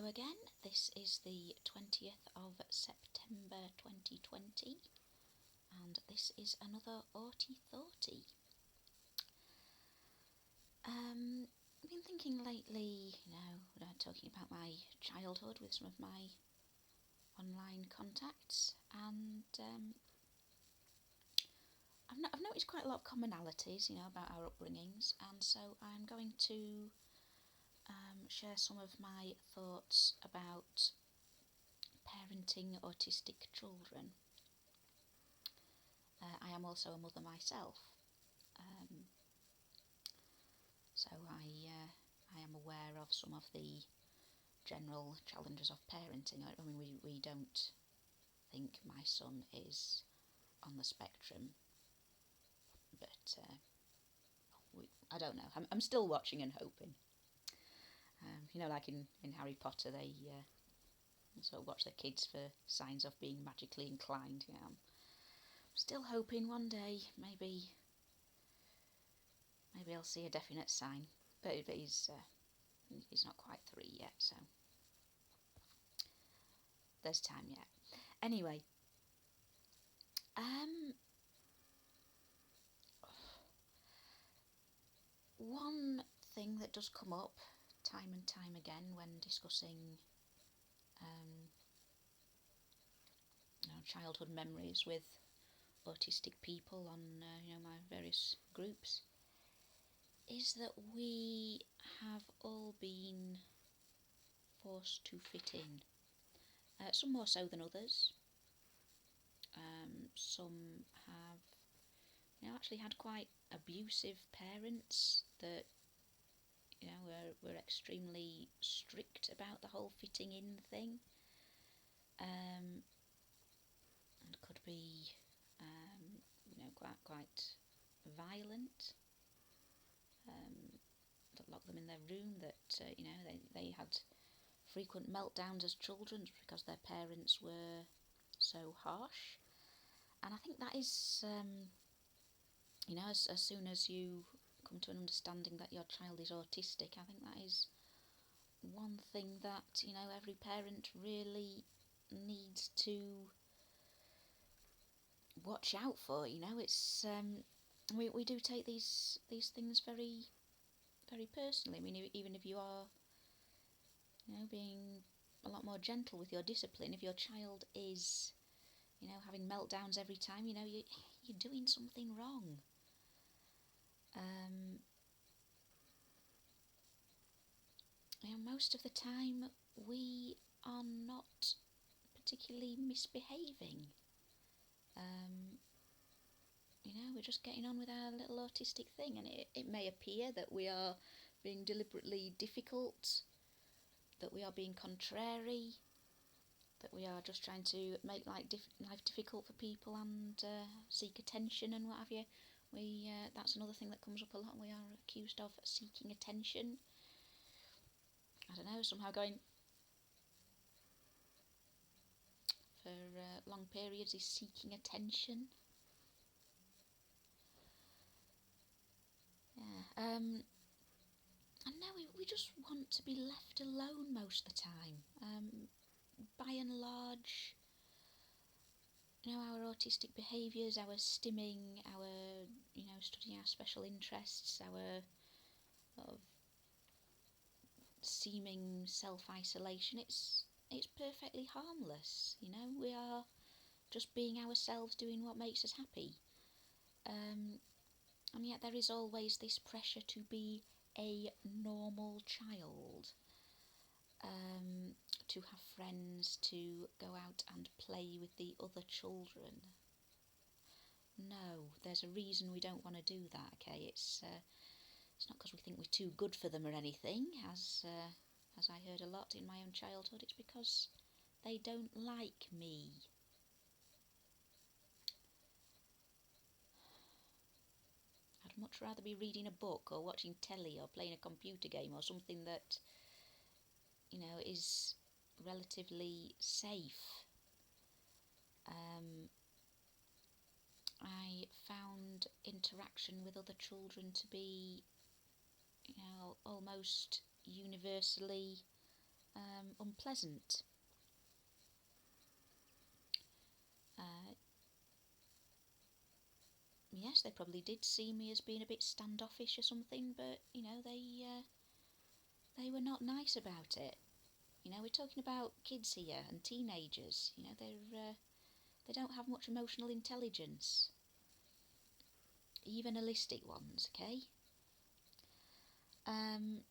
Hello again, this is the 20th of September 2020 and this is another Auti Thoughty. I've been thinking lately, talking about my childhood with some of my online contacts, and I've noticed quite a lot of commonalities, about our upbringings, and so I'm going to share some of my thoughts about parenting autistic children. I am also a mother myself, so I am aware of some of the general challenges of parenting. I mean, we don't think my son is on the spectrum, but I don't know. I'm still watching and hoping. Like in Harry Potter, they sort of watch their kids for signs of being magically inclined. I'm still hoping one day maybe I'll see a definite sign. But he's not quite 3 yet, so there's time yet. Anyway, one thing that does come up time and time again when discussing childhood memories with autistic people on my various groups is that we have all been forced to fit in. Some more so than others. Some have actually had quite abusive parents that were extremely strict about the whole fitting in thing, and could be quite violent, that locked them in their room, that they had frequent meltdowns as children because their parents were so harsh. And I think that is as soon as you come to an understanding that your child is autistic, I think that is one thing that every parent really needs to watch out for. It's we do take these things very, very personally. I mean, even if you are being a lot more gentle with your discipline, if your child is having meltdowns every time, you're doing something wrong. Most of the time we are not particularly misbehaving. We're just getting on with our little autistic thing, and it may appear that we are being deliberately difficult, that we are being contrary, that we are just trying to make life difficult for people and seek attention and what have you. That's another thing that comes up a lot. We are accused of seeking attention. I don't know, somehow going for long periods is seeking attention. Yeah. And now we just want to be left alone most of the time. By and large, our autistic behaviours, our stimming, our studying our special interests, our sort of seeming self-isolation, it's perfectly harmless. We are just being ourselves, doing what makes us happy. And yet there is always this pressure to be a normal child, to have friends, to go out and play with the other children. No, there's a reason we don't want to do that, okay? It's not because we think we're too good for them or anything, as I heard a lot in my own childhood. It's because they don't like me. I'd much rather be reading a book or watching telly or playing a computer game or something that is relatively safe. I found interaction with other children to be almost universally unpleasant. Yes, they probably did see me as being a bit standoffish or something, but they were not nice about it. We're talking about kids here and teenagers. They don't have much emotional intelligence, even holistic ones. Okay. Um,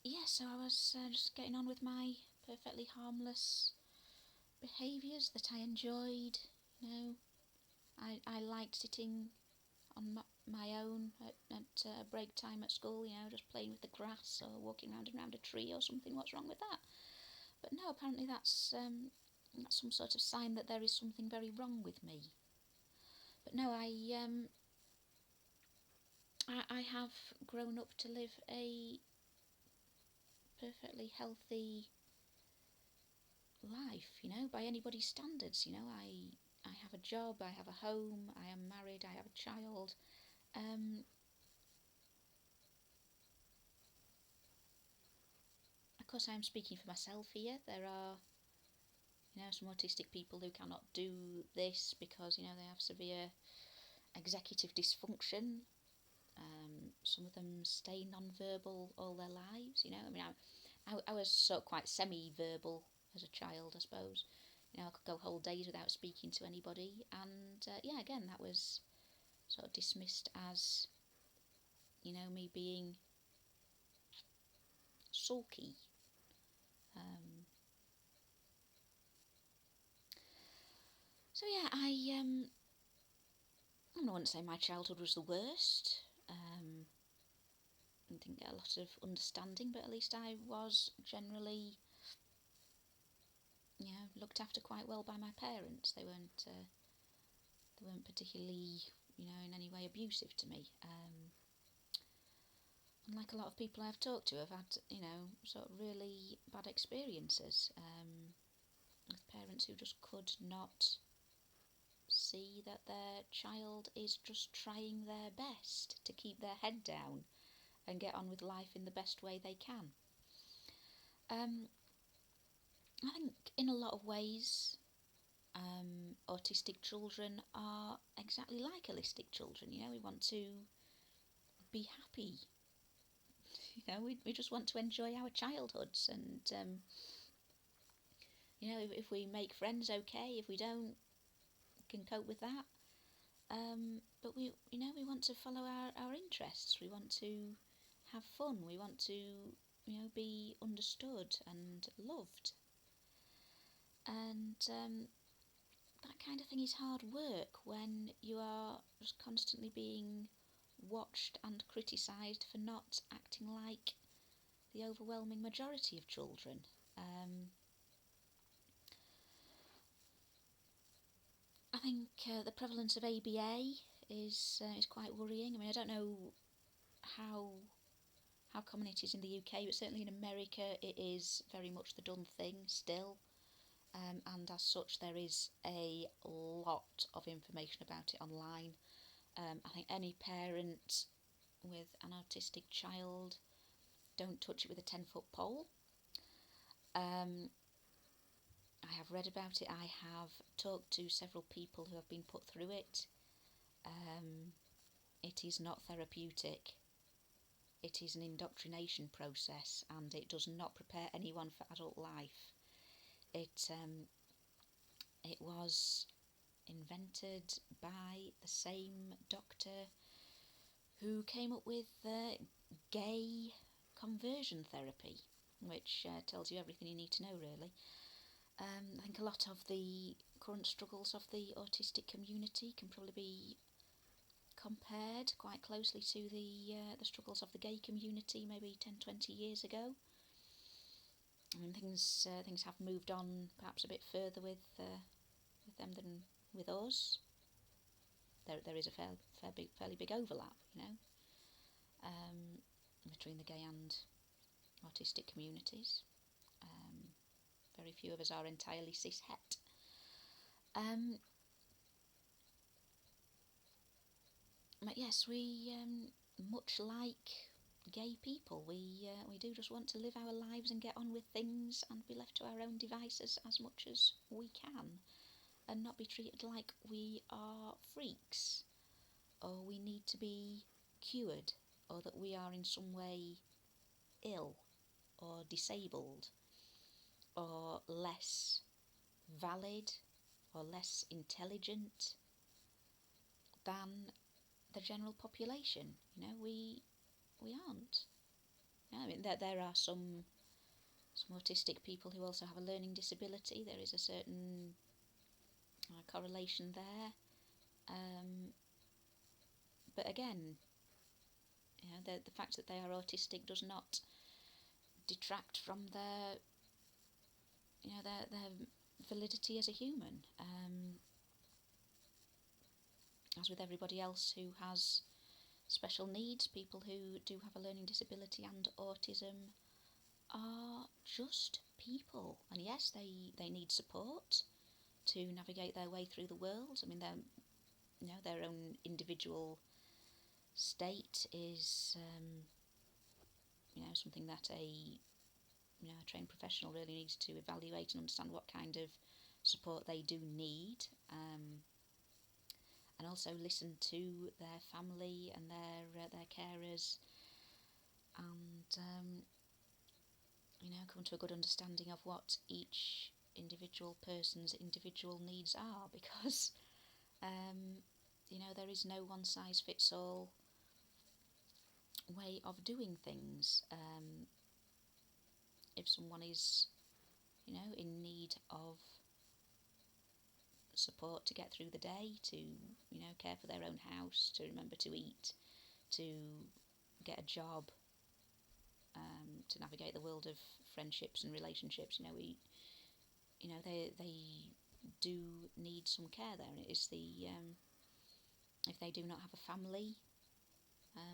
yeah, so I was just getting on with my perfectly harmless behaviours that I enjoyed. You know, I liked sitting on my own at break time at school, just playing with the grass or walking round and round a tree or something. What's wrong with that? But no, apparently that's some sort of sign that there is something very wrong with me. But no, I have grown up to live a perfectly healthy life, by anybody's standards. I have a job, I have a home, I am married, I have a child. Of course, I am speaking for myself here. There are, some autistic people who cannot do this because, they have severe executive dysfunction. Some of them stay non-verbal all their lives. I was sort of quite semi-verbal as a child, I suppose. I could go whole days without speaking to anybody, and again, that was sort of dismissed as, me being sulky. So yeah, I wouldn't say my childhood was the worst. I didn't get a lot of understanding, but at least I was generally, looked after quite well by my parents. They weren't particularly, in any way abusive to me. Unlike a lot of people I've talked to, I've had, sort of really bad experiences with parents who just could not see that their child is just trying their best to keep their head down and get on with life in the best way they can. I think in a lot of ways, autistic children are exactly like holistic children. We want to be happy. We just want to enjoy our childhoods, and if we make friends, okay. If we don't, we can cope with that. But we want to follow our interests. We want to have fun. We want to, be understood and loved. And that kind of thing is hard work when you are just constantly being watched and criticised for not acting like the overwhelming majority of children. I think the prevalence of ABA is quite worrying. I mean, I don't know how common it is in the UK, but certainly in America it is very much the done thing still. And as such, there is a lot of information about it online. I think any parent with an autistic child, don't touch it with a 10-foot pole. I have read about it. I have talked to several people who have been put through it. It is not therapeutic. It is an indoctrination process, and it does not prepare anyone for adult life. It was invented by the same doctor who came up with gay conversion therapy, which tells you everything you need to know, really. I think a lot of the current struggles of the autistic community can probably be compared quite closely to the struggles of the gay community maybe 10-20 years ago. I mean, things have moved on perhaps a bit further with them than with us. There is a fairly big overlap, between the gay and autistic communities. Very few of us are entirely cis-het. But yes, we, much like gay people. We do just want to live our lives and get on with things and be left to our own devices as much as we can, and not be treated like we are freaks, or we need to be cured, or that we are in some way ill or disabled or less valid or less intelligent than the general population. We aren't. I mean, there are some autistic people who also have a learning disability. There is a certain correlation there. But again, the fact that they are autistic does not detract from their validity as a human. As with everybody else who has special needs, people who do have a learning disability and autism are just people. And yes, they need support to navigate their way through the world. I mean, their own individual state is something that a trained professional really needs to evaluate and understand what kind of support they do need, and also listen to their family and their carers, and come to a good understanding of what each individual person's individual needs are, because there is no one size fits all way of doing things. If someone is in need of support to get through the day, to care for their own house, to remember to eat, to get a job, to navigate the world of friendships and relationships, they do need some care there. And it is if they do not have a family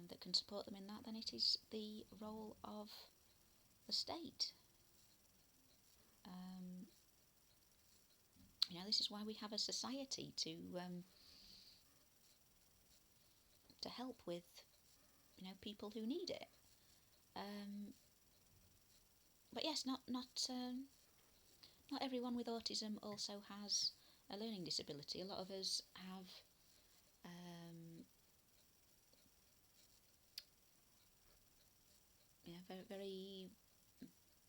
that can support them in that, then it is the role of the state. This is why we have a society to help with people who need it. But yes, not everyone with autism also has a learning disability. A lot of us have very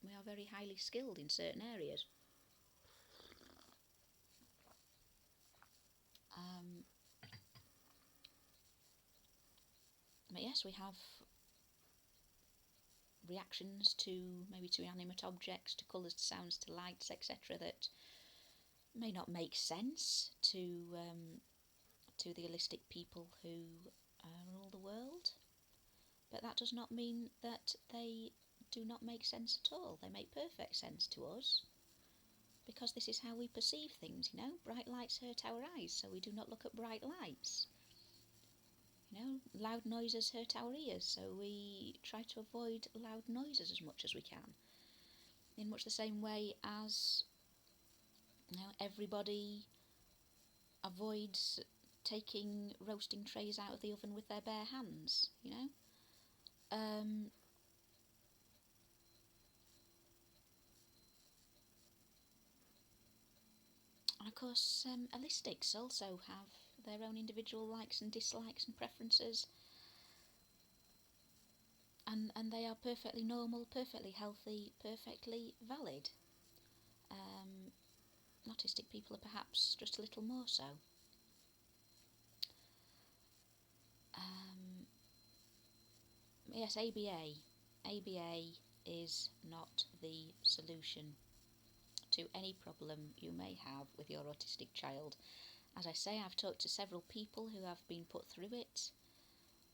we are very highly skilled in certain areas. But yes, we have reactions to inanimate objects, to colours, to sounds, to lights, etc., that may not make sense to the holistic people who rule the world. But that does not mean that they do not make sense at all. They make perfect sense to us, because this is how we perceive things. Bright lights hurt our eyes, so we do not look at bright lights. Loud noises hurt our ears, so we try to avoid loud noises as much as we can. In much the same way as everybody avoids taking roasting trays out of the oven with their bare hands. And of course, holistics also have their own individual likes and dislikes and preferences, and they are perfectly normal, perfectly healthy, perfectly valid. Autistic people are perhaps just a little more so. Yes, ABA is not the solution to any problem you may have with your autistic child. As I say, I've talked to several people who have been put through it,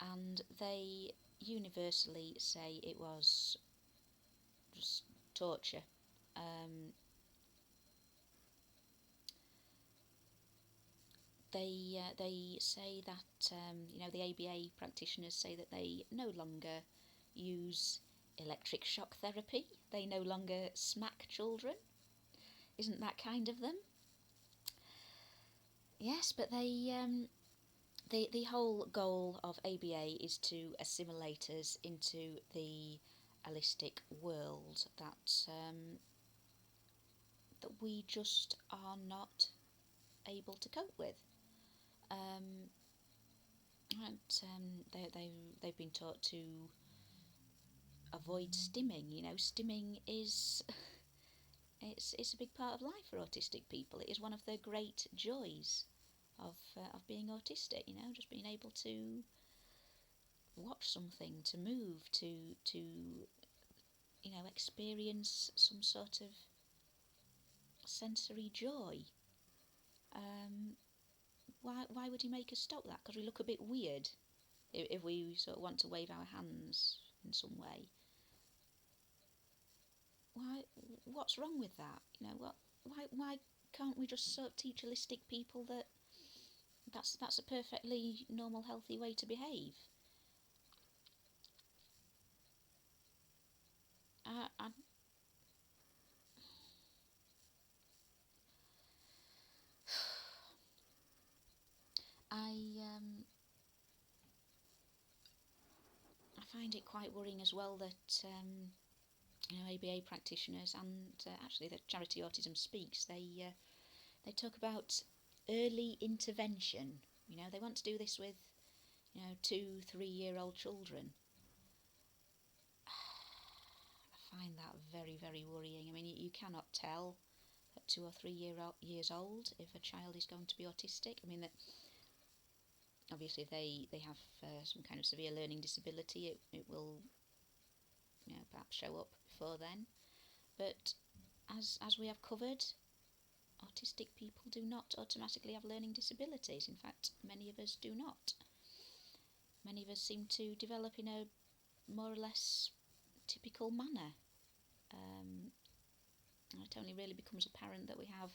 and they universally say it was just torture. They say that the ABA practitioners say that they no longer use electric shock therapy. They no longer smack children. Isn't that kind of them? Yes, but they the whole goal of ABA is to assimilate us into the holistic world that we just are not able to cope with. Um, they've been taught to avoid stimming. You know, stimming is it's a big part of life for autistic people. It is one of the great joys of being autistic. You know, just being able to watch something, to move, to experience some sort of sensory joy. Um, why would he make us stop that? Because we look a bit weird if we sort of want to wave our hands in some way. Why? What's wrong with that? You know what? Why can't we just sort of teach holistic people that that's a perfectly normal, healthy way to behave? I I I, I find it quite worrying as well that ABA practitioners and actually the charity Autism Speaks, they talk about early intervention. You know, they want to do this with 2, 3 year old children. I find that very, very worrying. I mean, you cannot tell at 2 or 3 years old if a child is going to be autistic. I mean, that obviously if they have some kind of severe learning disability, it will perhaps show up before then. But as we have covered, autistic people do not automatically have learning disabilities. In fact, many of us do not. Many of us seem to develop in a more or less typical manner. Um, it only really becomes apparent that we have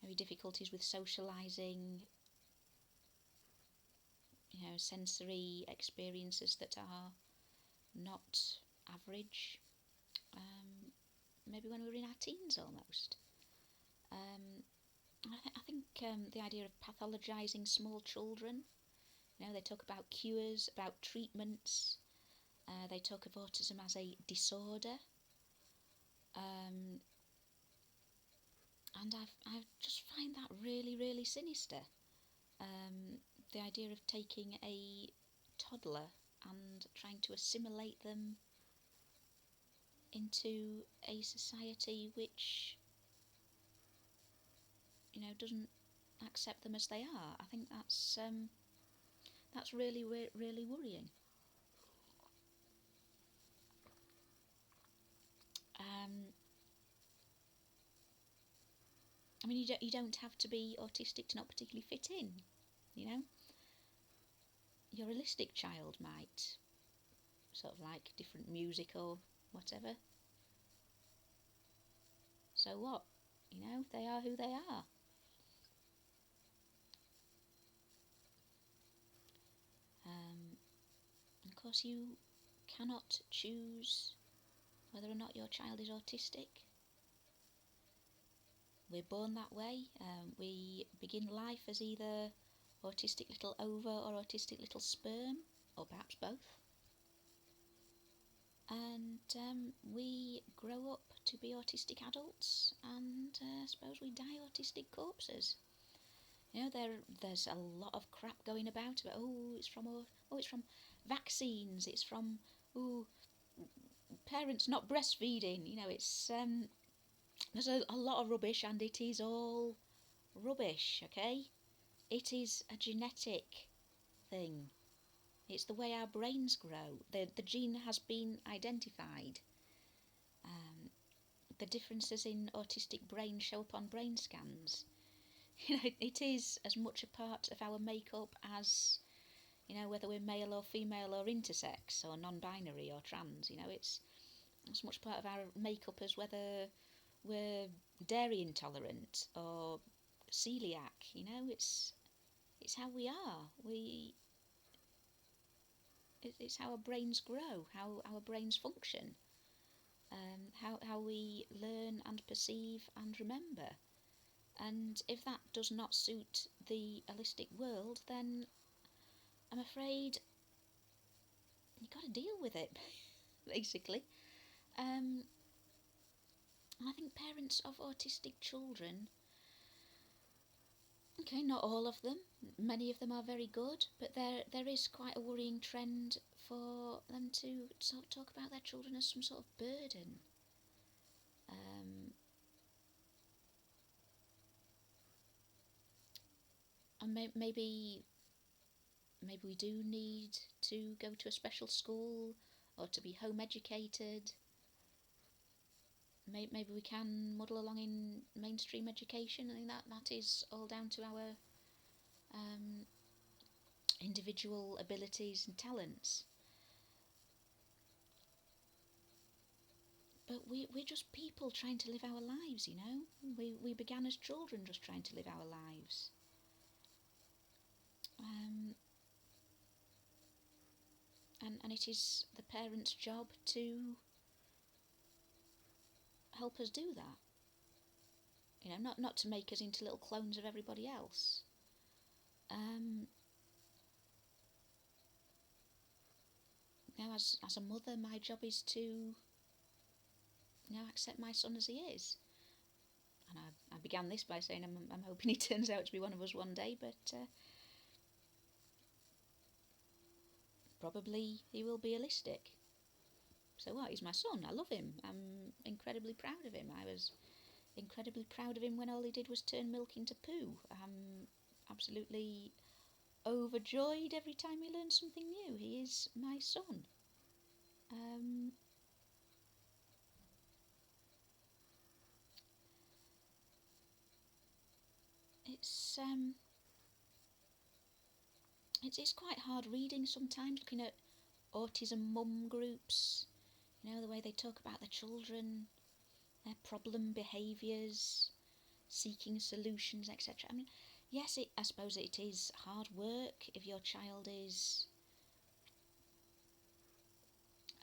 maybe difficulties with socialising, sensory experiences that are not average. Maybe when we were in our teens almost. Um, I think the idea of pathologising small children. They talk about cures, about treatments. They talk of autism as a disorder. Um, and I just find that really, really sinister. The idea of taking a toddler and trying to assimilate them into a society which, doesn't accept them as they are. I think that's really, really worrying. Um, I mean, you don't have to be autistic to not particularly fit in. You know, your holistic child might sort of like different music or whatever. So what? They are who they are. Um, of course, you cannot choose whether or not your child is autistic. We're born that way. We begin life as either autistic little ova or autistic little sperm, or perhaps both. And we grow up to be autistic adults, and I suppose we die autistic corpses. There's a lot of crap going about it's from vaccines, it's from parents not breastfeeding. It's there's a lot of rubbish, and it is all rubbish. Okay, it is a genetic thing. It's the way our brains grow. The gene has been identified. Um, the differences in autistic brains show up on brain scans. It is as much a part of our makeup as whether we're male or female or intersex or non-binary or trans. It's as much part of our makeup as whether we're dairy intolerant or celiac. It's how we are. It's how our brains grow, how our brains function, how we learn and perceive and remember. And if that does not suit the holistic world, then I'm afraid you've got to deal with it, basically. And I think parents of autistic children, okay, not all of them, many of them are very good, but there is quite a worrying trend for them to sort of talk about their children as some sort of burden. And maybe we do need to go to a special school or to be home educated. Maybe we can muddle along in mainstream education. I think that is all down to our um, individual abilities and talents. But we're just people trying to live our lives, you know. We began as children just trying to live our lives. Um, and it is the parents' job to help us do that. You know, not to make us into little clones of everybody else. Um, as a mother, my job is to, accept my son as he is. And I began this by saying I'm hoping he turns out to be one of us one day, but probably he will be autistic. So what? He's my son. I love him. I'm incredibly proud of him. I was incredibly proud of him when all he did was turn milk into poo. I'm absolutely overjoyed every time he learns something new. He is my son. Um, it's it's quite hard reading sometimes, looking at Autism Mum Groups. You know, the way they talk about their children, their problem behaviours, seeking solutions, etc. I mean, yes, I suppose it is hard work if your child is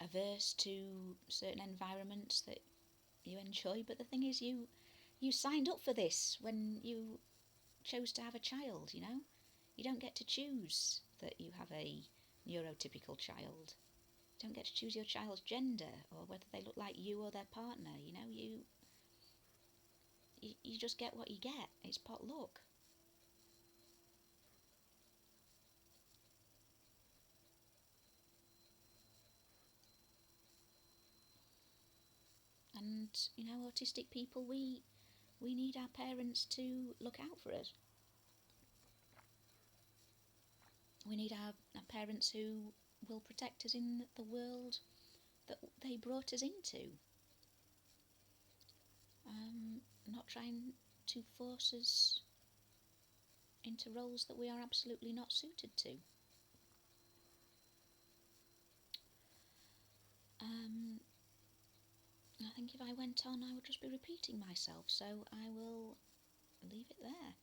averse to certain environments that you enjoy. But the thing is, you signed up for this when you chose to have a child. You know, you don't get to choose that you have a neurotypical child. You don't get to choose your child's gender or whether they look like you or their partner. You know, you just get what you get. It's pot luck. And autistic people, we need our parents to look out for us. We need our parents who will protect us in the world that they brought us into. Not trying to force us into roles that we are absolutely not suited to. I think if I went on, I would just be repeating myself, so I will leave it there.